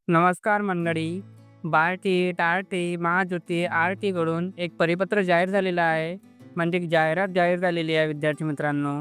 नमस्कार मंडळी. बार्टी, टार्टी, महाज्योती, आरटीकडून एक परिपत्र जाहीर झालेलं आहे. म्हणजे एक जाहिरात जाहीर झालेली आहे विद्यार्थी मित्रांनो.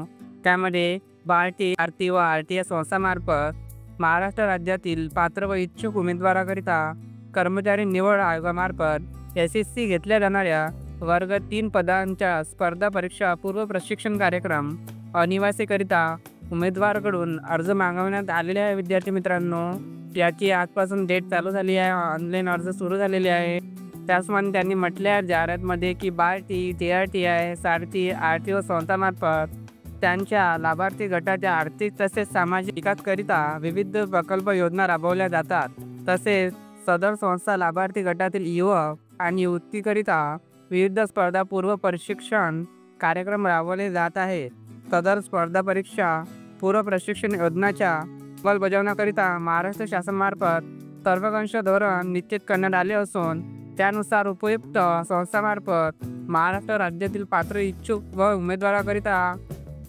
त्यामध्ये बार्टी, आरती व आरटी या संस्थांमार्फत महाराष्ट्र राज्यातील पात्र व इच्छुक उमेदवाराकरिता कर्मचारी निवड आयोगामार्फत SSC घेतल्या जाणाऱ्या वर्ग 3 पदांच्या स्पर्धा परीक्षा पूर्व प्रशिक्षण कार्यक्रम अनिवासीकरिता उमेदवाराकडून अर्ज मागवण्यात आलेले आहे विद्यार्थी मित्रांनो. याची आजपासून डेट चालू झाली आहे. ऑनलाईन अर्ज सुरू झालेले आहे. त्याचप्रमाणे त्यांनी म्हटले आहे जाहिरातमध्ये की बार्टी, TRTI, सारथी, आरटी व संस्थांमार्फत त्यांच्या लाभार्थी गटाच्या आर्थिक तसेच सामाजिक विकासाकरिता विविध प्रकल्प योजना राबवल्या जातात. तसेच सदर संस्था लाभार्थी गटातील युवक आणि युवतीकरिता विविध स्पर्धा पूर्व प्रशिक्षण कार्यक्रम राबवले जात आहेत. सदर स्पर्धा परीक्षा पूर्व प्रशिक्षण योजनाच्या अंमलबजावणीकरिता महाराष्ट्र शासनामार्फत सर्वांकांश धोरण निश्चित करण्यात आले असून त्यानुसार उपयुक्त संस्थांमार्फत महाराष्ट्र राज्यातील पात्र इच्छुक व उमेदवाराकरिता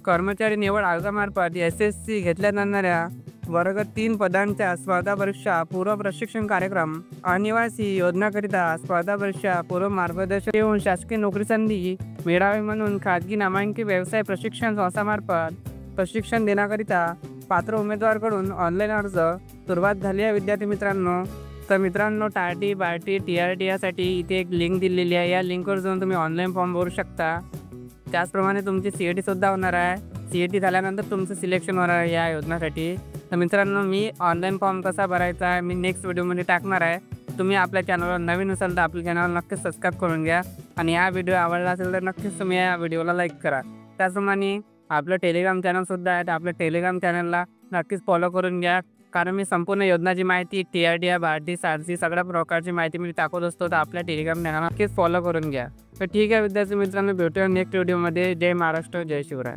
कर्मचारी निवड आयोगामार्फत SSC घेतल्या जाणाऱ्या वर्ग 3 पदांच्या स्पर्धा परीक्षा पूर्व प्रशिक्षण कार्यक्रम अनिवासी योजनाकरिता स्पर्धा परीक्षा पूर्व मार्गदर्शन देऊन शासकीय नोकरी संधी मिळावी म्हणून खाजगी नामांकित व्यवसाय प्रशिक्षण संस्थांमार्फत प्रशिक्षण देण्याकरिता पात्र उमेदवाराकडून ऑनलाईन अर्ज सुरुवात झाली आहे विद्यार्थी मित्रांनो. तर मित्रांनो, टार्टी, बार्टी, TRT यासाठी इथे एक लिंक दिलेली आहे. या लिंकवर जाऊन तुम्ही ऑनलाईन फॉर्म भरू शकता. त्याचप्रमाणे तुमची CET सुद्धा होणार आहे. CET झाल्यानंतर तुमचं सिलेक्शन होणार आहे या योजनेसाठी. तर मित्रांनो, मी ऑनलाईन फॉर्म कसा भरायचा आहे मी नेक्स्ट व्हिडिओमध्ये टाकणार आहे. तुम्ही आपल्या चॅनलवर नवीन असाल तर आपल्या चॅनलला नक्कीच सबस्क्राईब करून घ्या आणि हा व्हिडिओ आवडला असेल तर नक्कीच तुम्ही या व्हिडिओला लाईक करा. त्याचप्रमाणे आपलं टेलिग्राम चॅनलसुद्धा आहे. तर आपल्या टेलिग्राम चॅनलला नक्कीच फॉलो करून घ्या. कारण मी संपूर्ण योजनाची माहिती TRT, बार्टी, सारथी सगळ्या प्रकारची माहिती मी टाकत असतो. तर आपल्या टेलिग्राम चॅनल नक्कीच फॉलो करून घ्या. तर ठीक आहे विद्यार्थी मित्रांनो, भेटूया नेक्स्ट व्हिडिओमध्ये. जय महाराष्ट्र, जय शिवराय.